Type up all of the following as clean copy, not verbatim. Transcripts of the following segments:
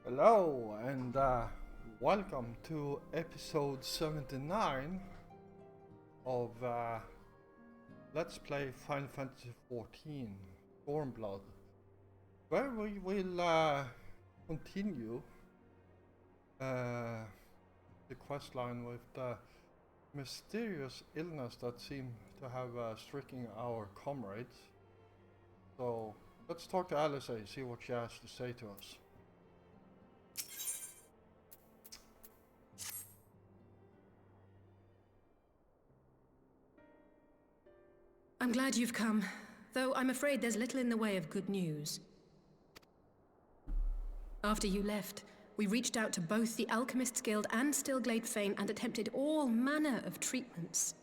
Hello and welcome to episode 79 of Let's Play Final Fantasy XIV Stormblood, where we will continue the questline with the mysterious illness that seemed to have stricken our comrades. So let's talk to Alice, see what she has to say to us. I'm glad you've come, though I'm afraid there's little in the way of good news. After you left, we reached out to both the Alchemists Guild and Stillglade Fane and attempted all manner of treatments.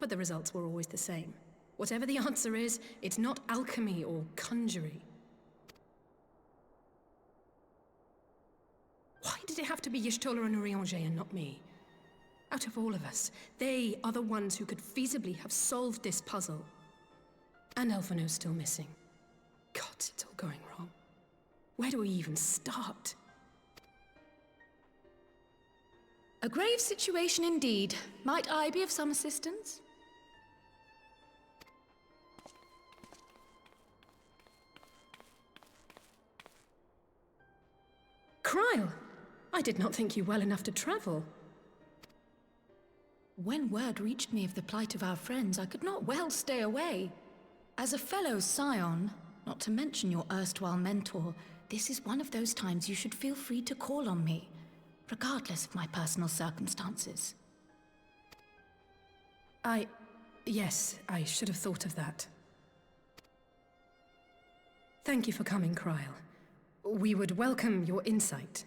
But the results were always the same. Whatever the answer is, it's not alchemy or conjuring. Why did it have to be Y'shtola and Urianger and not me? Out of all of us, they are the ones who could feasibly have solved this puzzle. And Elfino's still missing. God, it's all going wrong. Where do we even start? A grave situation indeed. Might I be of some assistance? Kryle! I did not think you well enough to travel. When word reached me of the plight of our friends, I could not well stay away. As a fellow scion, not to mention your erstwhile mentor, this is one of those times you should feel free to call on me, regardless of my personal circumstances. Yes, I should have thought of that. Thank you for coming, Kryle. We would welcome your insight.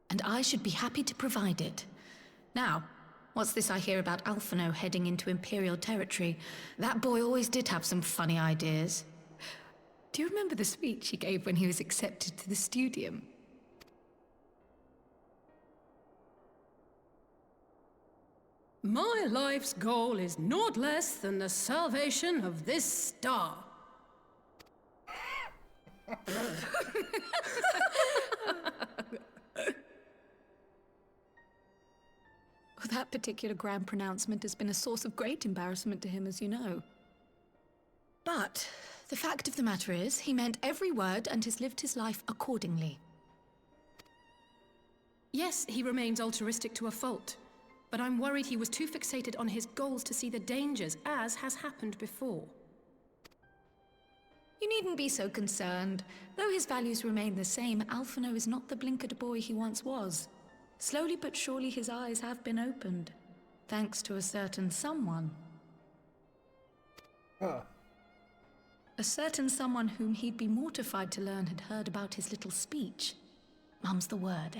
And I should be happy to provide it. Now, what's this I hear about Alphino heading into Imperial territory? That boy always did have some funny ideas. Do you remember the speech he gave when he was accepted to the Studium? My life's goal is naught less than the salvation of this star. That particular grand pronouncement has been a source of great embarrassment to him, as you know. But the fact of the matter is, he meant every word and has lived his life accordingly. Yes, he remains altruistic to a fault, but I'm worried he was too fixated on his goals to see the dangers, as has happened before. You needn't be so concerned. Though his values remain the same, Alphino is not the blinkered boy he once was. Slowly but surely his eyes have been opened, thanks to a certain someone. Huh. A certain someone whom he'd be mortified to learn had heard about his little speech. Mum's the word,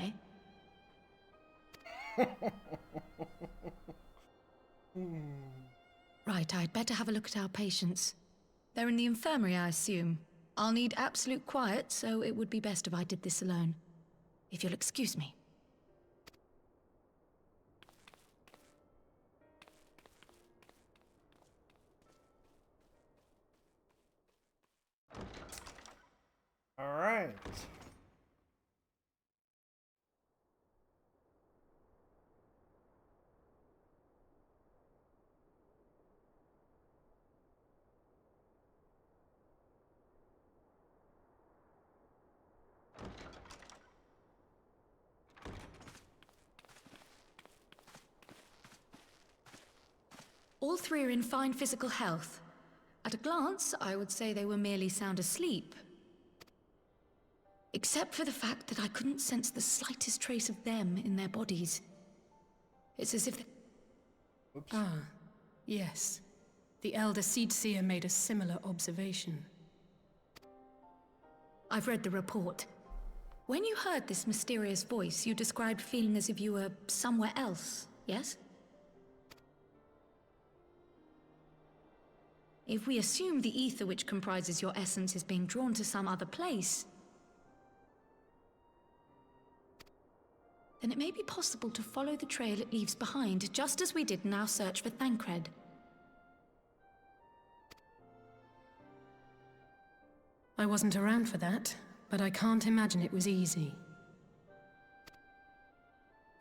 eh? Right, I'd better have a look at our patients. They're in the infirmary, I assume. I'll need absolute quiet, so it would be best if I did this alone. If you'll excuse me. All right. All three are in fine physical health. At a glance, I would say they were merely sound asleep. Except for the fact that I couldn't sense the slightest trace of them in their bodies. It's as if Oops. Ah, yes. The Elder Seedseer made a similar observation. I've read the report. When you heard this mysterious voice, you described feeling as if you were somewhere else, yes? If we assume the ether which comprises your essence is being drawn to some other place, then it may be possible to follow the trail it leaves behind, just as we did in our search for Thancred. I wasn't around for that, but I can't imagine it was easy.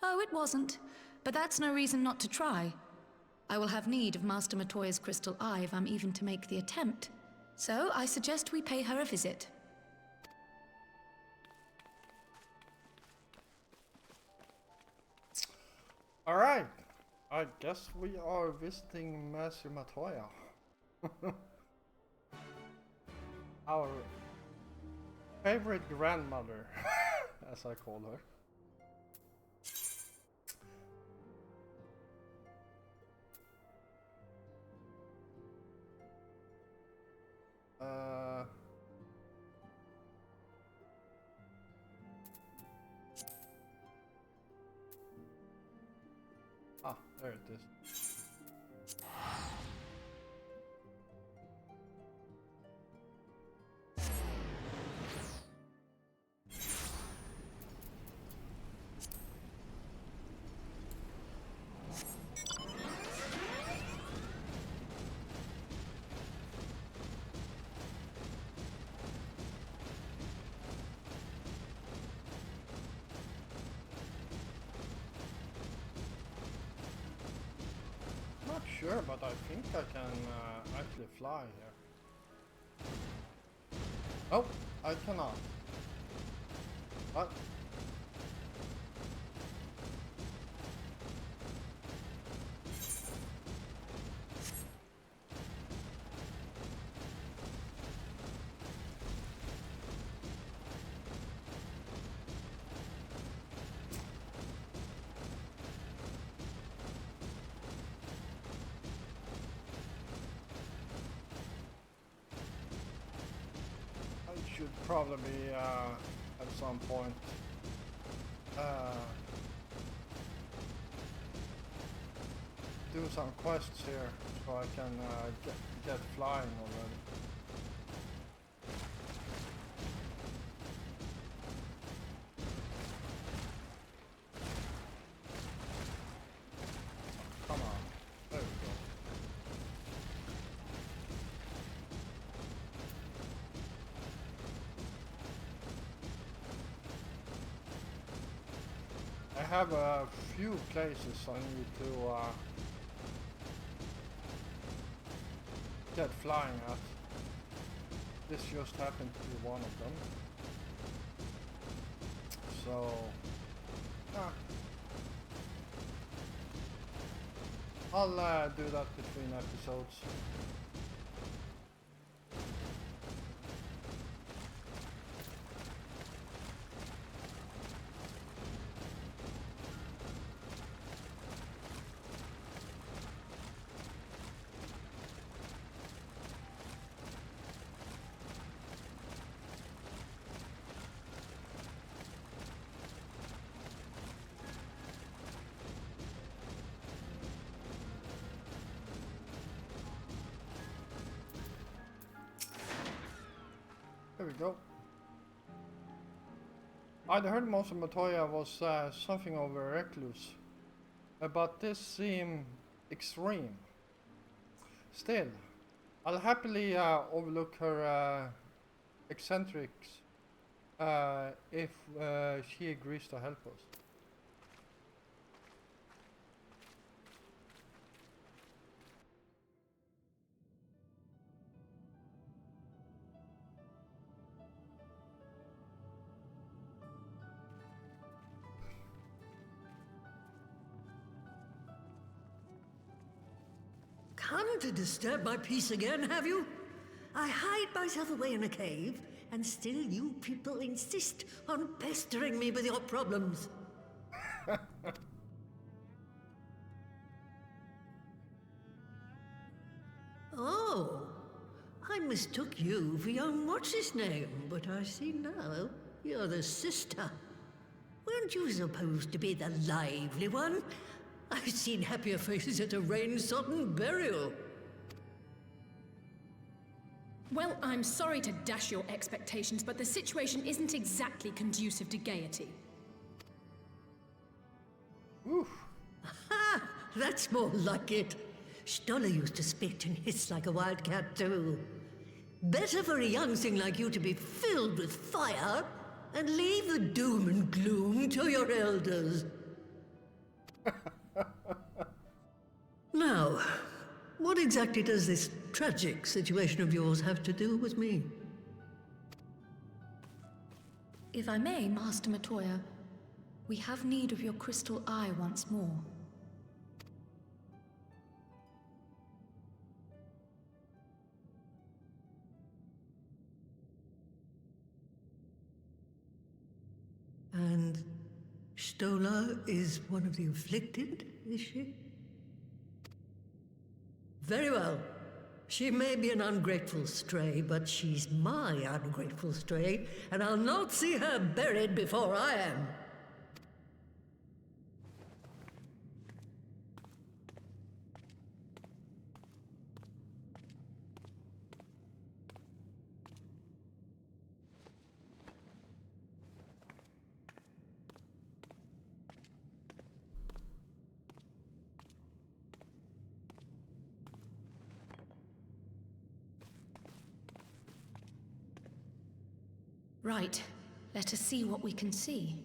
Oh, it wasn't. But that's no reason not to try. I will have need of Master Matoya's crystal eye if I'm even to make the attempt. So I suggest we pay her a visit. Alright, I guess we are visiting Master Matoya. Our favorite grandmother, as I call her. There it is. Not sure, but I think I can actually fly here. Oh, I cannot. What? Should probably at some point do some quests here so I can get flying already. Come on, there we go. I have a few places I need to get flying at. This just happened to be one of them. So, I'll do that between episodes. There we go. I'd heard Master Matoya was something of a recluse, but this seemed extreme. Still, I'll happily overlook her eccentrics if she agrees to help us. Come to disturb my peace again, have you? I hide myself away in a cave, and still you people insist on pestering me with your problems. Oh, I mistook you for young what's-his-name, but I see now you're the sister. Weren't you supposed to be the lively one? I've seen happier faces at a rain-sodden burial. Well, I'm sorry to dash your expectations, but the situation isn't exactly conducive to gaiety. Oof. Ha! That's more like it. Stoller used to spit and hiss like a wildcat too. Better for a young thing like you to be filled with fire and leave the doom and gloom to your elders. Now, what exactly does this tragic situation of yours have to do with me? If I may, Master Matoya, we have need of your crystal eye once more. And Stola is one of the afflicted, is she? Very well. She may be an ungrateful stray, but she's my ungrateful stray, and I'll not see her buried before I am. Right. Let us see what we can see.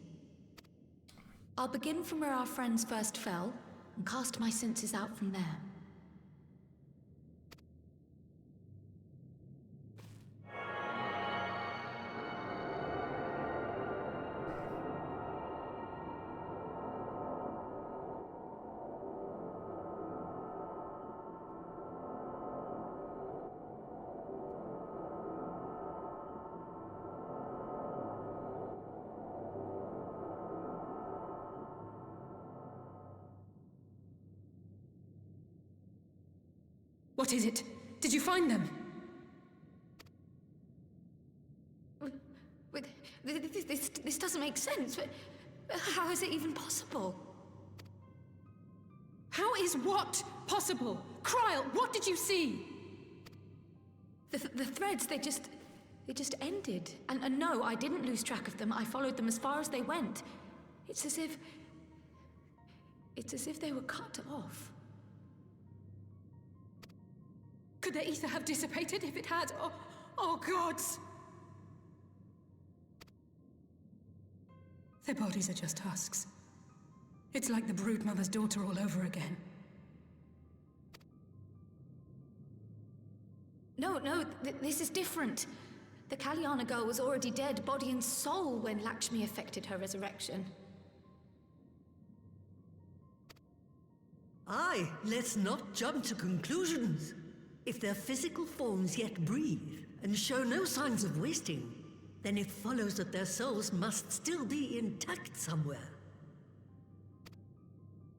I'll begin from where our friends first fell, and cast my senses out from there. What is it? Did you find them? This doesn't make sense. How is it even possible? How is what possible? Kryl, what did you see? The threads, they just ended. And no, I didn't lose track of them. I followed them as far as they went. It's as if they were cut off. Could their ether have dissipated if it had? Oh gods! Their bodies are just husks. It's like the Broodmother's daughter all over again. No, this is different. The Kalyana girl was already dead, body and soul, when Lakshmi effected her resurrection. Aye, let's not jump to conclusions. If their physical forms yet breathe and show no signs of wasting, then it follows that their souls must still be intact somewhere.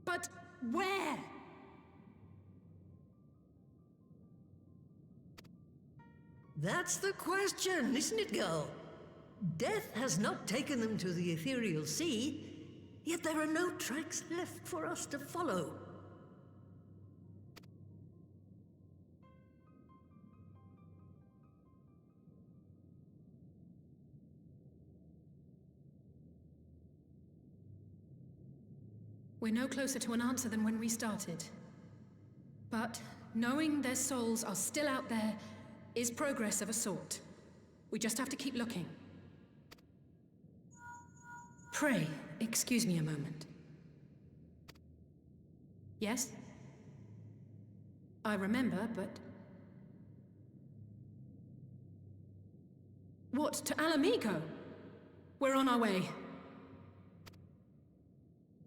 But where? That's the question, isn't it, girl? Death has not taken them to the ethereal sea, yet there are no tracks left for us to follow. We're no closer to an answer than when we started. But knowing their souls are still out there is progress of a sort. We just have to keep looking. Pray, excuse me a moment. Yes? I remember, but... What, to Alamigo? We're on our way.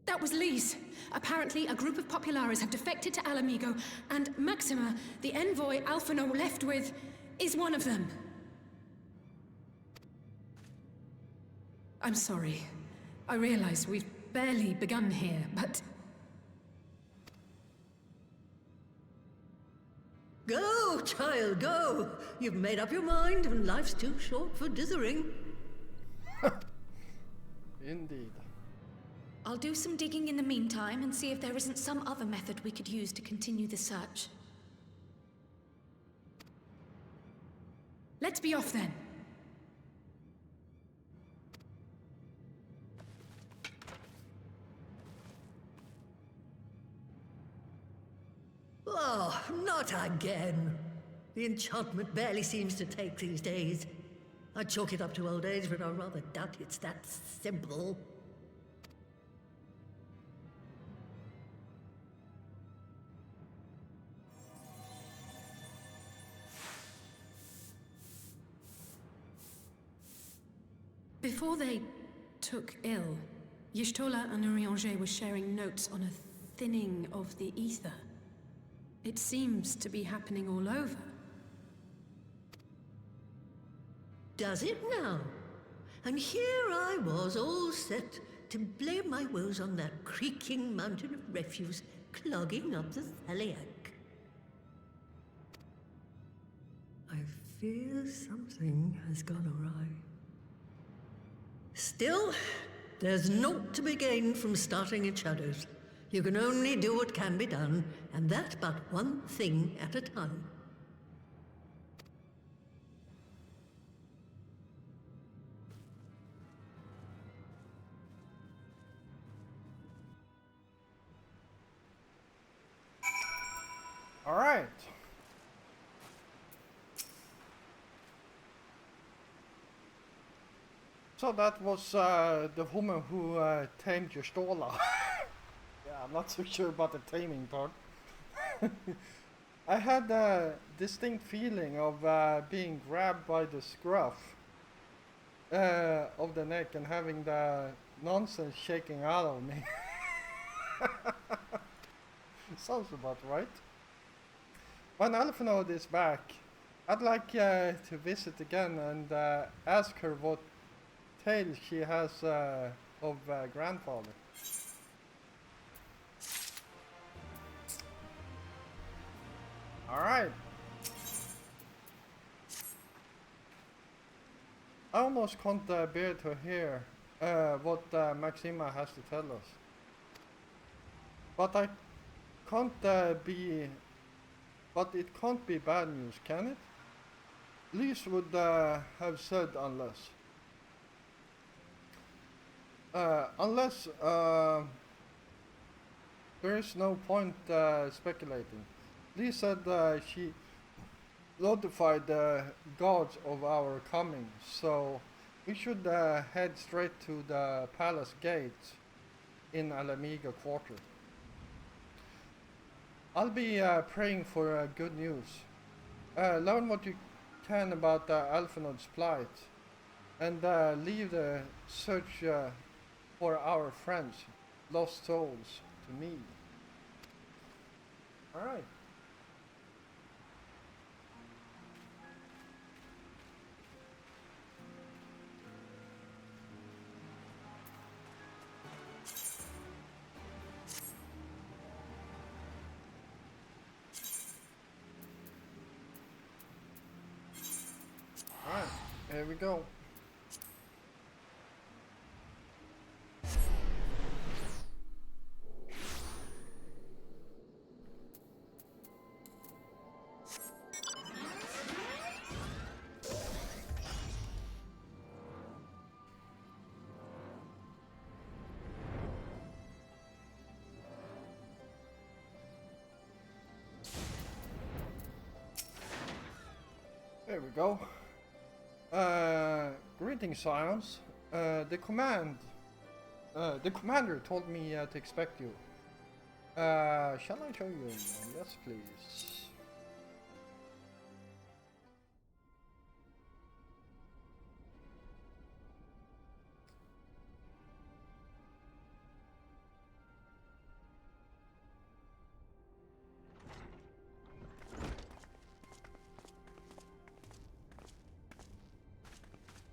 That was Lee's. Apparently, a group of Populares have defected to Alamigo, and Maxima, the envoy Alphino left with, is one of them. I'm sorry. I realize we've barely begun here, but... Go, child, go! You've made up your mind, and life's too short for dithering. Indeed. I'll do some digging in the meantime and see if there isn't some other method we could use to continue the search. Let's be off then. Oh, not again. The enchantment barely seems to take these days. I'd chalk it up to old age, but I rather doubt it's that simple. Before they took ill, Y'shtola and Urianger were sharing notes on a thinning of the ether. It seems to be happening all over. Does it now? And here I was, all set to blame my woes on that creaking mountain of refuse clogging up the Thaliac. I fear something has gone awry. Still, there's naught to be gained from starting in shadows. You can only do what can be done, and that but one thing at a time. All right. So that was the woman who tamed Y'shtola. Yeah, I'm not so sure about the taming part. I had a distinct feeling of being grabbed by the scruff of the neck and having the nonsense shaking out of me. Sounds about right. When Alphonode is back, I'd like to visit again and ask her what tale she has of grandfather. Alright. I almost can't bear to hear what Maxima has to tell us. But it can't be bad news, can it? Lys would have said unless. There is no point speculating. Lys said she notified the gods of our coming, so we should head straight to the palace gates in Alamiga Quarter. I'll be praying for good news. Learn what you can about Alphinode's plight, and leave the search for our friends, lost souls, to me. Alright. Alright, here we go. There we go. Greetings, Scions. The commander told me to expect you. Shall I show you? Yes, please.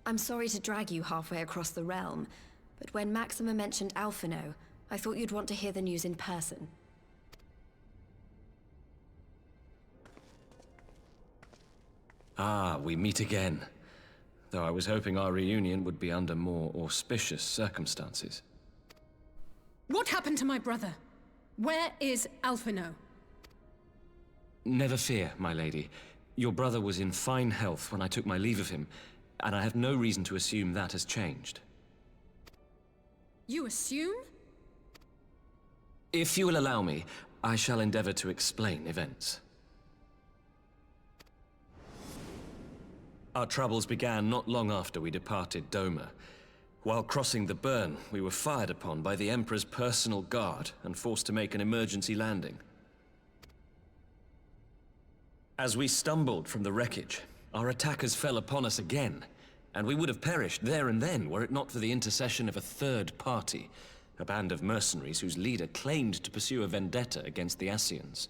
I'm sorry to drag you halfway across the realm, but when Maxima mentioned Alphino, I thought you'd want to hear the news in person. Ah, we meet again. Though I was hoping our reunion would be under more auspicious circumstances. What happened to my brother? Where is Alphino? Never fear, my lady. Your brother was in fine health when I took my leave of him, and I have no reason to assume that has changed. You assume? If you will allow me, I shall endeavor to explain events. Our troubles began not long after we departed Doma. While crossing the burn, we were fired upon by the Emperor's personal guard and forced to make an emergency landing. As we stumbled from the wreckage, our attackers fell upon us again, and we would have perished there and then were it not for the intercession of a third party, a band of mercenaries whose leader claimed to pursue a vendetta against the Ascians.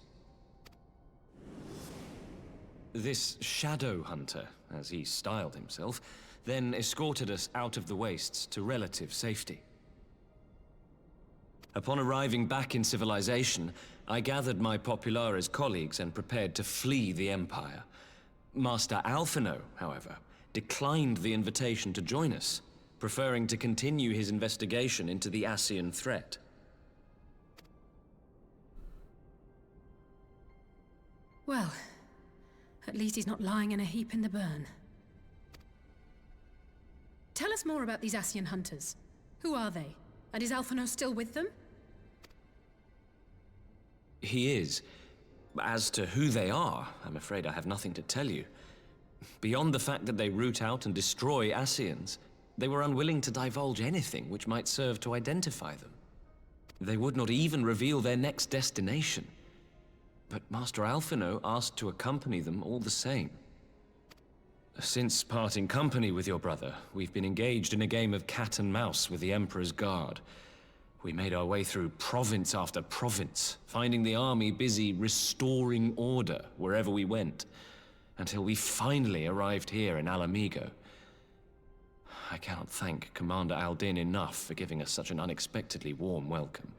This Shadow Hunter, as he styled himself, then escorted us out of the wastes to relative safety. Upon arriving back in civilization, I gathered my Populares colleagues and prepared to flee the Empire. Master Alphino, however, declined the invitation to join us, preferring to continue his investigation into the Ascian threat. Well, at least he's not lying in a heap in the burn. Tell us more about these Ascian hunters. Who are they? And is Alphino still with them? He is. As to who they are, I'm afraid I have nothing to tell you. Beyond the fact that they root out and destroy Ascians, they were unwilling to divulge anything which might serve to identify them. They would not even reveal their next destination. But Master Alphino asked to accompany them all the same. Since parting company with your brother, we've been engaged in a game of cat and mouse with the Emperor's guard. We made our way through province after province, finding the army busy restoring order wherever we went, until we finally arrived here in Alamigo. I cannot thank Commander Aldin enough for giving us such an unexpectedly warm welcome.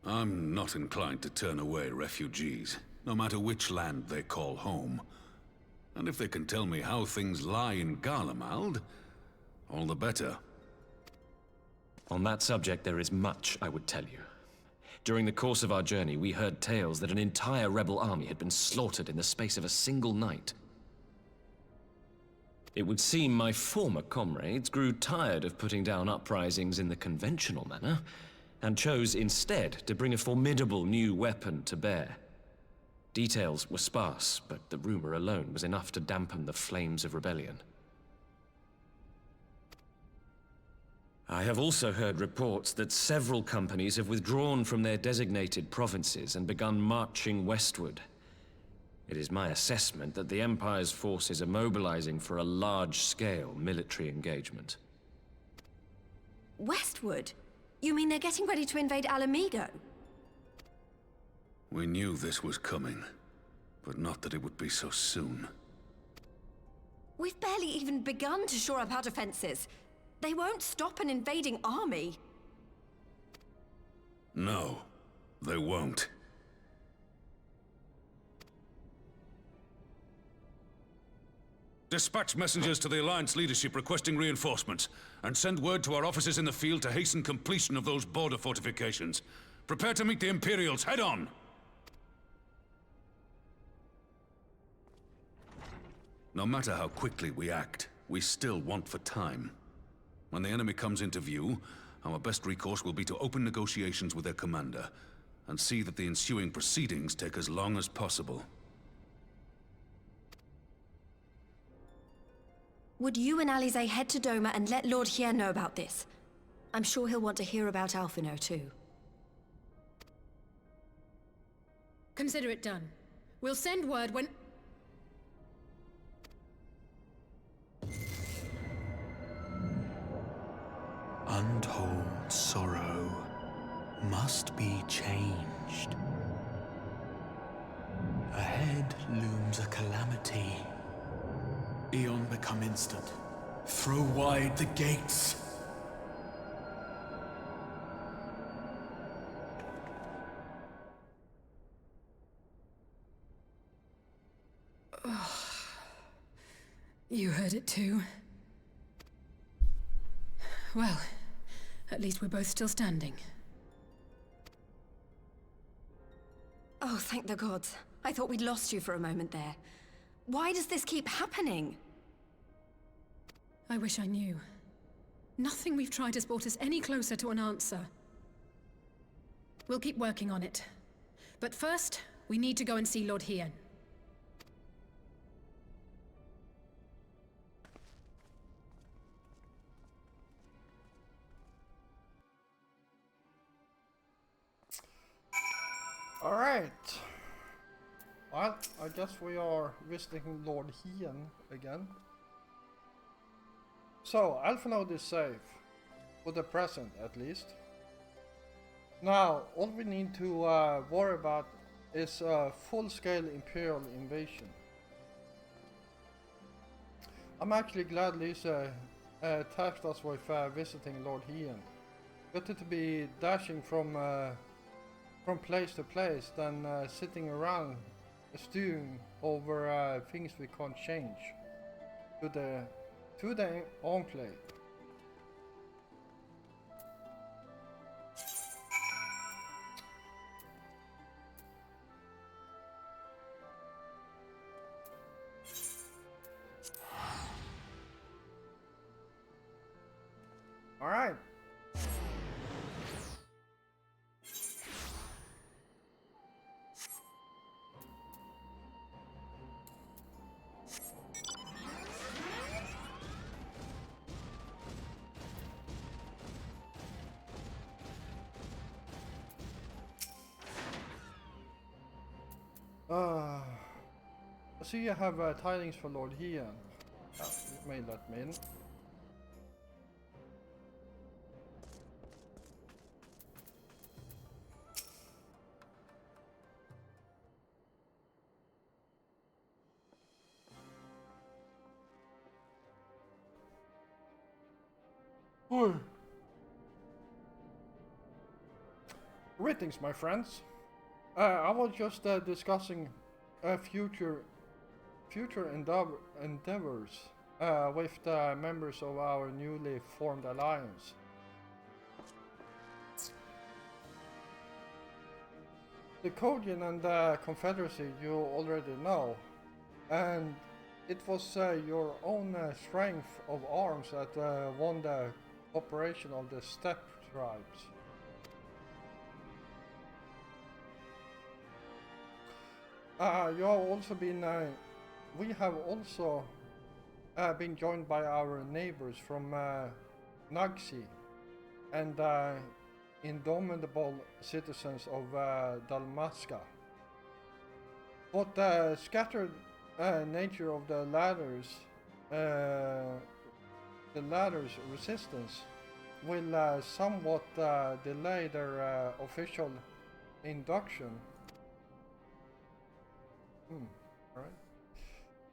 I'm not inclined to turn away refugees, no matter which land they call home. And if they can tell me how things lie in Garlemald, all the better. On that subject, there is much I would tell you. During the course of our journey, we heard tales that an entire rebel army had been slaughtered in the space of a single night. It would seem my former comrades grew tired of putting down uprisings in the conventional manner, and chose instead to bring a formidable new weapon to bear. Details were sparse, but the rumor alone was enough to dampen the flames of rebellion. I have also heard reports that several companies have withdrawn from their designated provinces and begun marching westward. It is my assessment that the Empire's forces are mobilizing for a large-scale military engagement. Westward? You mean they're getting ready to invade Alamigo? We knew this was coming, but not that it would be so soon. We've barely even begun to shore up our defenses. They won't stop an invading army. No, they won't. Dispatch messengers to the Alliance leadership requesting reinforcements, and send word to our officers in the field to hasten completion of those border fortifications. Prepare to meet the Imperials head on! No matter how quickly we act, we still want for time. When the enemy comes into view, our best recourse will be to open negotiations with their commander, and see that the ensuing proceedings take as long as possible. Would you and Alize head to Doma and let Lord Hien know about this? I'm sure he'll want to hear about Alphino too. Consider it done. We'll send word when... Untold sorrow must be changed. Ahead looms a calamity. Eon become instant. Throw wide the gates. You heard it too. Well, at least we're both still standing. Oh, thank the gods. I thought we'd lost you for a moment there. Why does this keep happening? I wish I knew. Nothing we've tried has brought us any closer to an answer. We'll keep working on it. But first, we need to go and see Lord Hien. Alright. Well, I guess we are visiting Lord Hien again. So, Alphanode is safe. For the present, at least. Now, all we need to worry about is a full-scale Imperial invasion. I'm actually glad Lisa tasked us with visiting Lord Hien. Better to be dashing from place to place than sitting around stewing over things we can't change. To the enclave. All right. I see you have tidings for Lord Hien. Oh, you may let me in. Greetings, my friends. I was just discussing future endeavors with the members of our newly formed alliance. The Codian and the Confederacy you already know, and it was your own strength of arms that won the operation of the steppe tribes. You have also been, we have also been joined by our neighbors from Nagsi and indomitable citizens of Dalmasca. But the scattered nature of the latter's resistance will somewhat delay their official induction.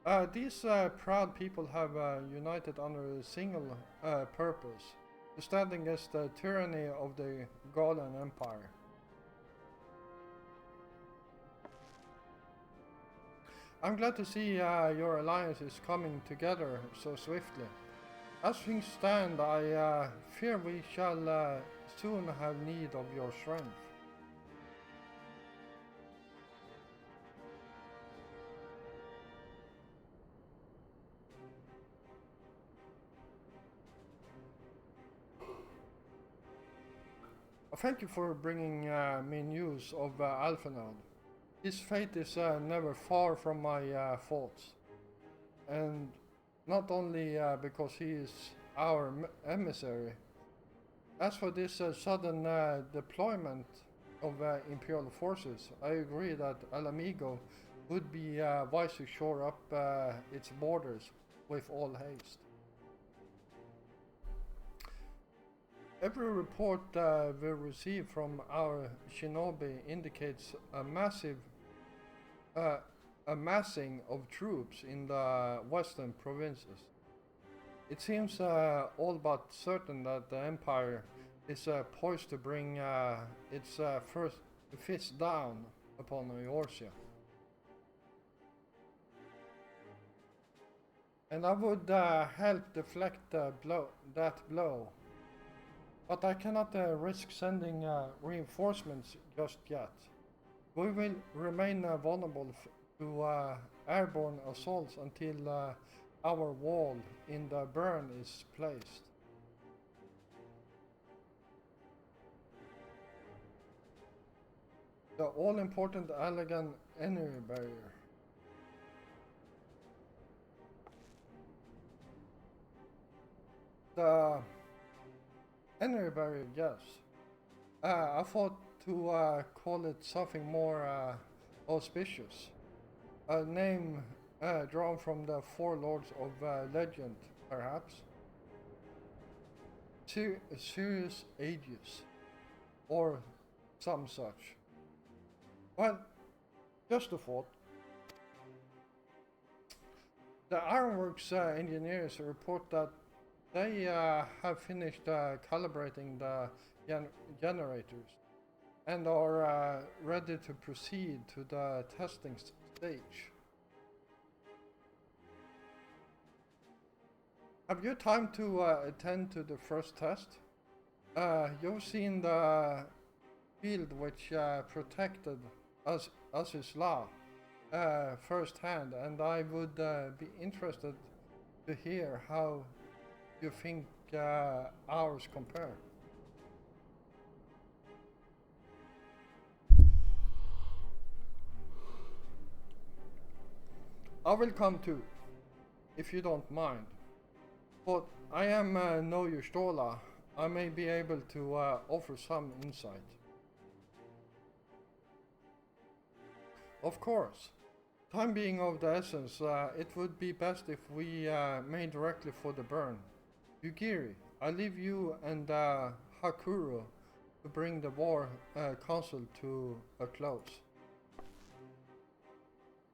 Alright. These proud people have united under a single purpose, to stand against the tyranny of the Gaulian Empire. I'm glad to see your alliance is coming together so swiftly. As things stand, I fear we shall soon have need of your strength. Thank you for bringing me news of Alphanode. His fate is never far from my thoughts. And not only because he is our emissary. As for this sudden deployment of Imperial forces, I agree that Alamigo would be wise to shore up its borders with all haste. Every report we receive from our shinobi indicates a massing of troops in the western provinces. It seems all but certain that the Empire is poised to bring its first fist down upon Eorzea. And I would help deflect that blow. But I cannot risk sending reinforcements just yet. We will remain vulnerable to airborne assaults until our wall in the burn is placed. The all-important Allegan energy barrier. The energy barrier, yes. I thought to call it something more auspicious. A name drawn from the four lords of legend, perhaps. Sirius Aegis, or some such. Well, just a thought. The Ironworks engineers report that they have finished calibrating the generators and are ready to proceed to the testing stage. Have you time to attend to the first test? You've seen the field which protected us Isla firsthand, and I would be interested to hear how you think ours compare. I will come too, if you don't mind. But I am no Yustola. I may be able to offer some insight. Of course. Time being of the essence, it would be best if we made directly for the burn. Yugiri, I leave you and Hakuro to bring the war council to a close.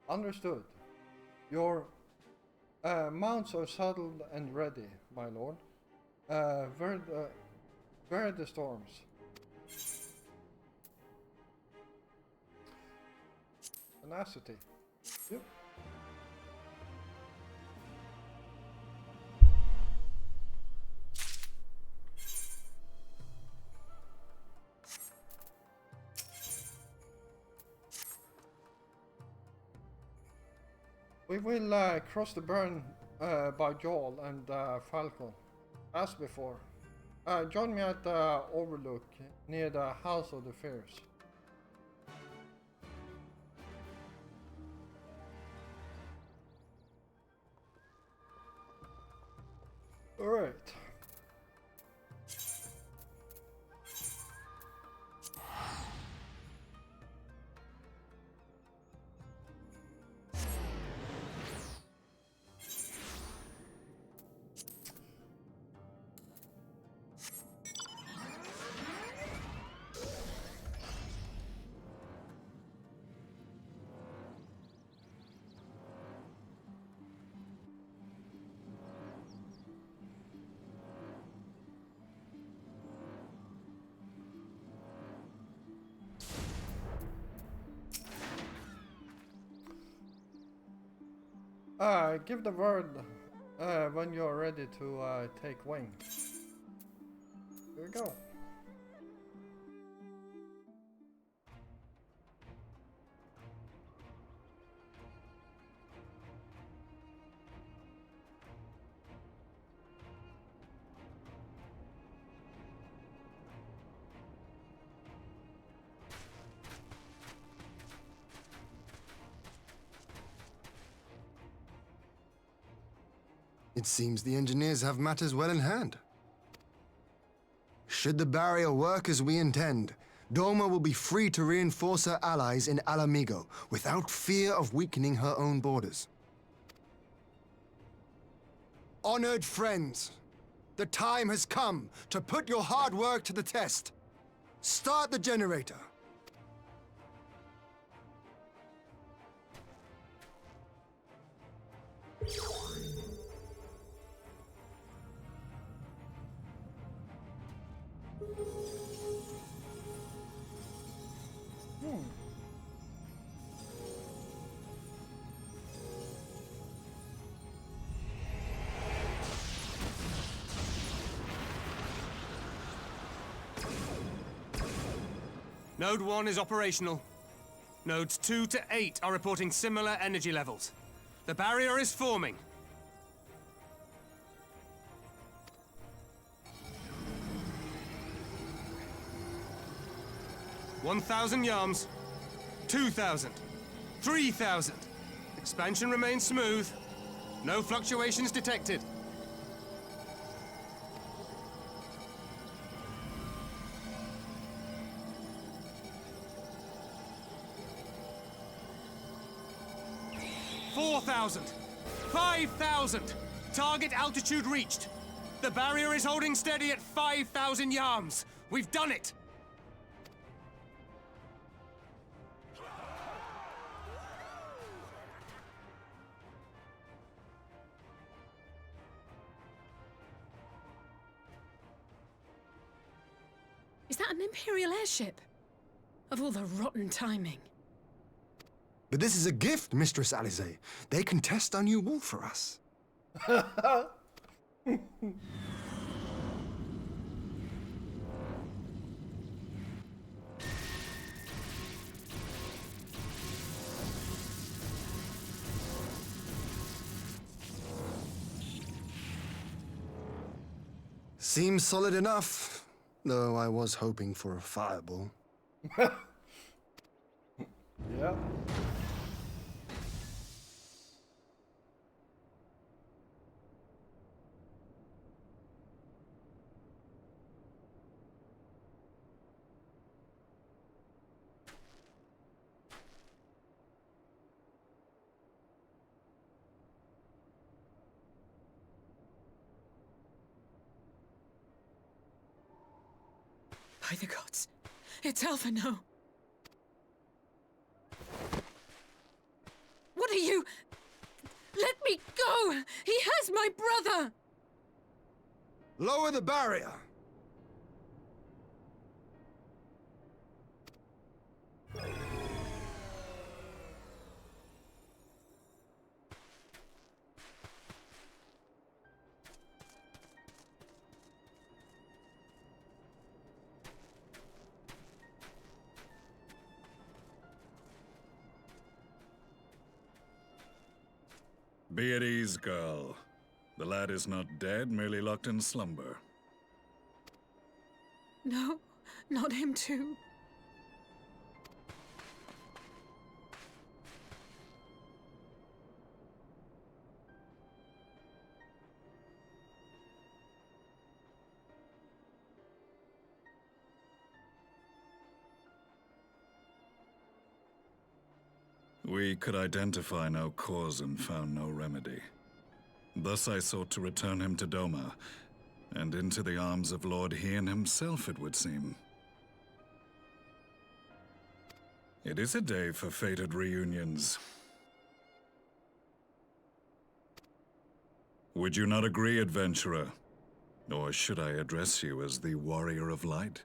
Understood. Your mounts are saddled and ready, my lord. Where are the storms? Tenacity. Yep. We will cross the burn by Joel and Falcon, as before. Join me at the overlook near the House of the Fairs. Alright. Give the word when you're ready to take wing. Here we go. It seems the engineers have matters well in hand. Should the barrier work as we intend, Doma will be free to reinforce her allies in Alamigo without fear of weakening her own borders. Honored friends, the time has come to put your hard work to the test. Start the generator. Node 1 is operational. Nodes 2 to 8 are reporting similar energy levels. The barrier is forming. $1,000 yards, 2,000, 3,000. Expansion remains smooth. No fluctuations detected. 4,000! 5,000! Target altitude reached! The barrier is holding steady at 5,000 yards! We've done it! Is that an Imperial airship? Of all the rotten timing. But this is a gift, Mistress Alisaie. They can test our new wool for us. Seems solid enough, though I was hoping for a fireball. Yeah. By the gods, it's Alphino. What are you? Let me go! He has my brother! Lower the barrier! Be at ease, girl. The lad is not dead, merely locked in slumber. No, not him too. We could identify no cause and found no remedy. Thus I sought to return him to Doma, and into the arms of Lord Hien himself, it would seem. It is a day for fated reunions. Would you not agree, adventurer? Or should I address you as the Warrior of Light?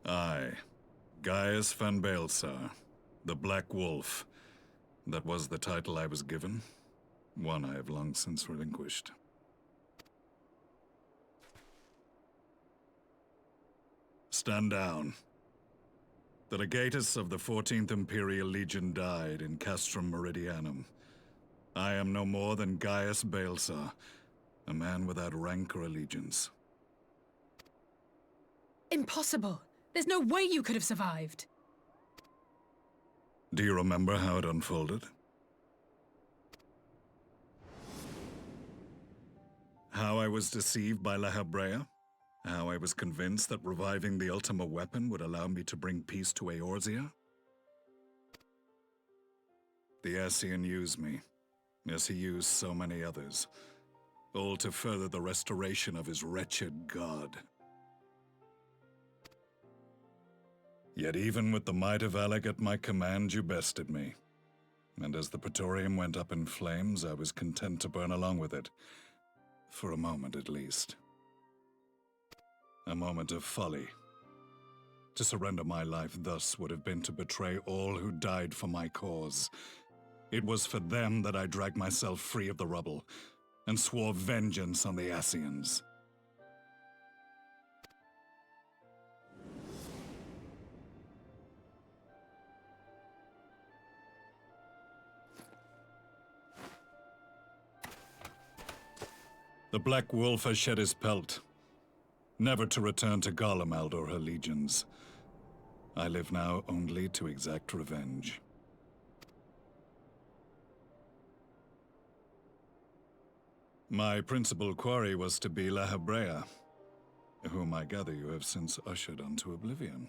I, Gaius van Baelsar, the Black Wolf. That was the title I was given, one I have long since relinquished. Stand down. The legatus of the 14th Imperial Legion died in Castrum Meridianum. I am no more than Gaius Baelsar, a man without rank or allegiance. Impossible! There's no way you could have survived. Do you remember how it unfolded? How I was deceived by La Habrea? How I was convinced that reviving the Ultima weapon would allow me to bring peace to Eorzea? The Ascian used me, as he used so many others, all to further the restoration of his wretched god. Yet even with the might of Alec at my command, you bested me. And as the Praetorium went up in flames, I was content to burn along with it. For a moment, at least. A moment of folly. To surrender my life thus would have been to betray all who died for my cause. It was for them that I dragged myself free of the rubble, and swore vengeance on the Ascians. The Black Wolf has shed his pelt, never to return to Garlemald or her legions. I live now only to exact revenge. My principal quarry was to be La Hebrea, whom I gather you have since ushered onto oblivion.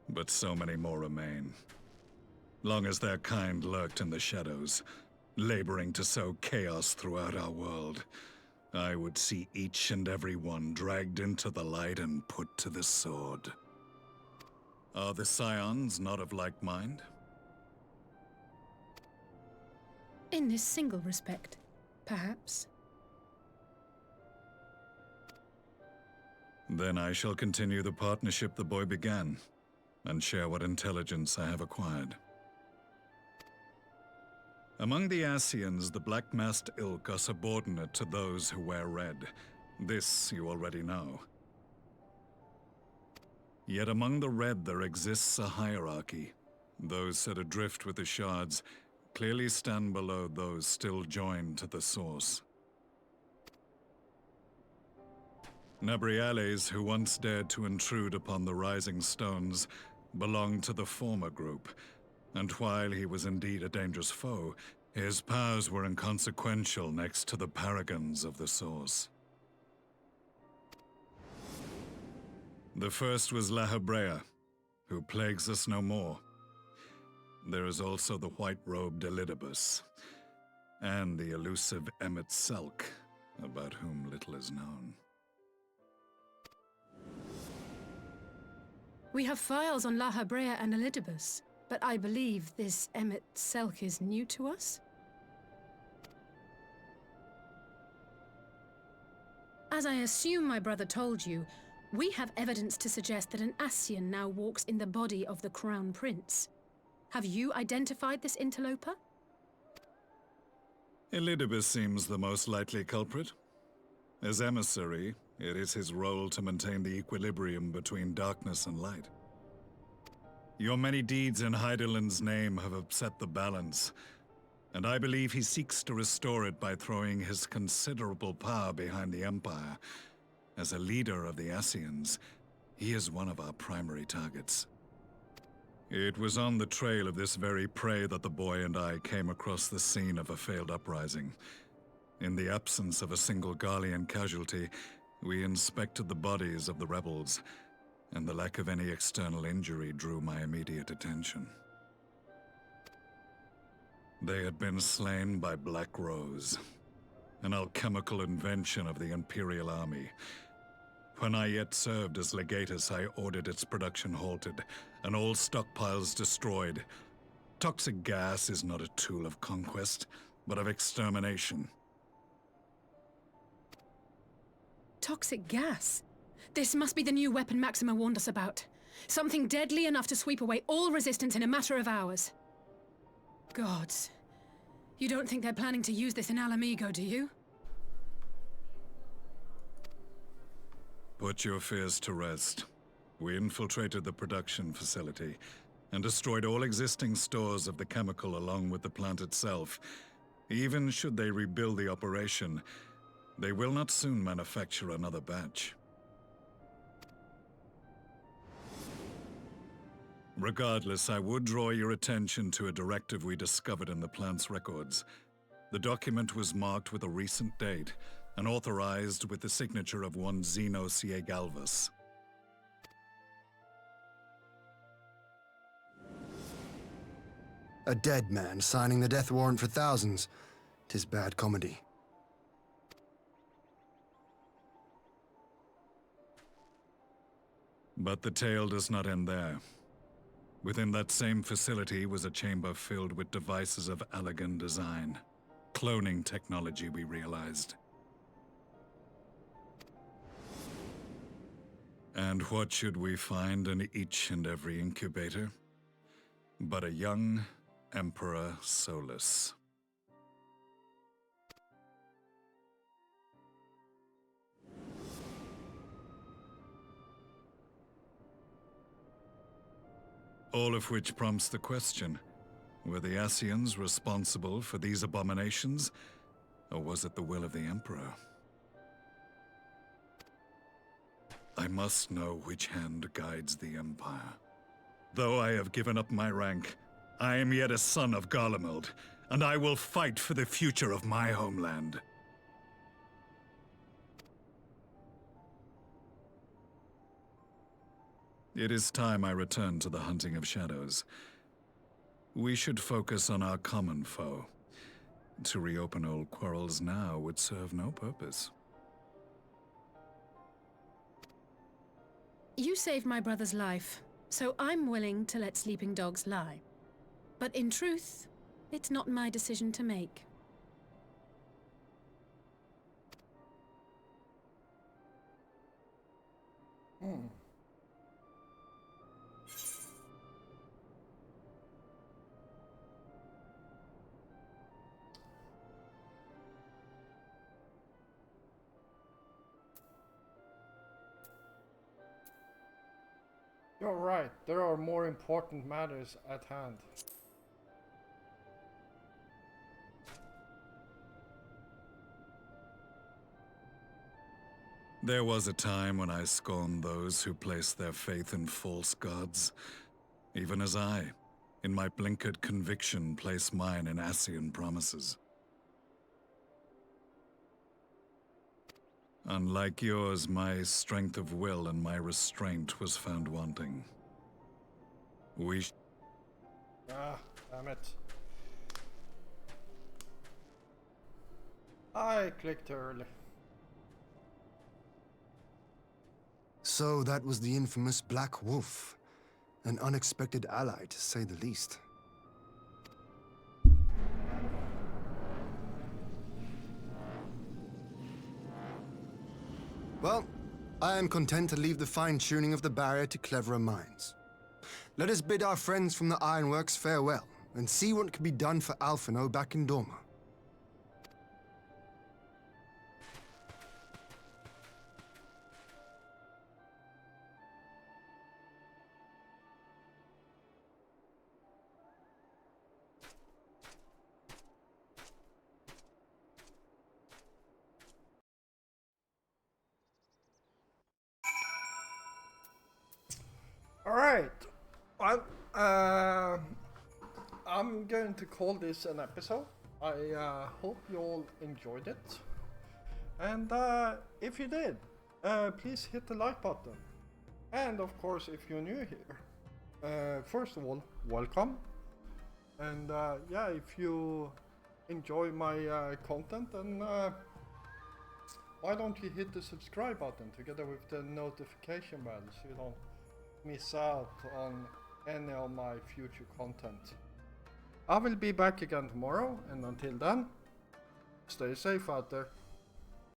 But so many more remain. Long as their kind lurked in the shadows, laboring to sow chaos throughout our world, I would see each and every one dragged into the light and put to the sword. Are the Scions not of like mind? In this single respect, perhaps. Then I shall continue the partnership the boy began, and share what intelligence I have acquired. Among the Ascians, the black-masked ilk are subordinate to those who wear red. This you already know. Yet among the red there exists a hierarchy. Those set adrift with the shards clearly stand below those still joined to the source. Nabriales, who once dared to intrude upon the Rising Stones, belonged to the former group, and while he was indeed a dangerous foe, his powers were inconsequential next to the paragons of the Source. The first was La Hebrea, who plagues us no more. There is also the white-robed Elidibus, and the elusive Emmet Selk, about whom little is known. We have files on La Hebrea and Elidibus, but I believe this Emmet Selk is new to us? As I assume my brother told you, we have evidence to suggest that an Ascian now walks in the body of the Crown Prince. Have you identified this interloper? Elidibus seems the most likely culprit. As emissary, it is his role to maintain the equilibrium between darkness and light. Your many deeds in Hydaelyn's name have upset the balance, and I believe he seeks to restore it by throwing his considerable power behind the Empire. As a leader of the Ascians, he is one of our primary targets. It was on the trail of this very prey that the boy and I came across the scene of a failed uprising. In the absence of a single Garlean casualty, we inspected the bodies of the rebels, and the lack of any external injury drew my immediate attention. They had been slain by Black Rose, an alchemical invention of the Imperial Army. When I yet served as legatus, I ordered its production halted, and all stockpiles destroyed. Toxic gas is not a tool of conquest, but of extermination. Toxic gas? This must be the new weapon Maxima warned us about. Something deadly enough to sweep away all resistance in a matter of hours. Gods. You don't think they're planning to use this in Alamigo, do you? Put your fears to rest. We infiltrated the production facility and destroyed all existing stores of the chemical along with the plant itself. Even should they rebuild the operation, they will not soon manufacture another batch. Regardless, I would draw your attention to a directive we discovered in the plant's records. The document was marked with a recent date and authorized with the signature of one Zeno Galvas. A dead man signing the death warrant for thousands. 'Tis bad comedy. But the tale does not end there. Within that same facility was a chamber filled with devices of elegant design. Cloning technology, we realized. And what should we find in each and every incubator? But a young Emperor Solus. All of which prompts the question, were the Ascians responsible for these abominations, or was it the will of the Emperor? I must know which hand guides the Empire. Though I have given up my rank, I am yet a son of Garlemald, and I will fight for the future of my homeland. It is time I return to the hunting of shadows. We should focus on our common foe. To reopen old quarrels now would serve no purpose. You saved my brother's life, so I'm willing to let sleeping dogs lie. But in truth, it's not my decision to make. You're right, there are more important matters at hand. There was a time when I scorned those who placed their faith in false gods, even as I, in my blinkered conviction, place mine in Ascian promises. Unlike yours, my strength of will and my restraint was found wanting. Damn it. I clicked early. So that was the infamous Black Wolf. An unexpected ally, to say the least. Well, I am content to leave the fine-tuning of the barrier to cleverer minds. Let us bid our friends from the Ironworks farewell, and see what can be done for Alphino back in Dorma. Alright, well, I'm going to call this an episode. I hope you all enjoyed it. And if you did, please hit the like button. And of course, if you're new here, first of all, welcome. And yeah, if you enjoy my content, then why don't you hit the subscribe button together with the notification bell so you don't miss out on any of my future content. I will be back again tomorrow, and until then, stay safe out there.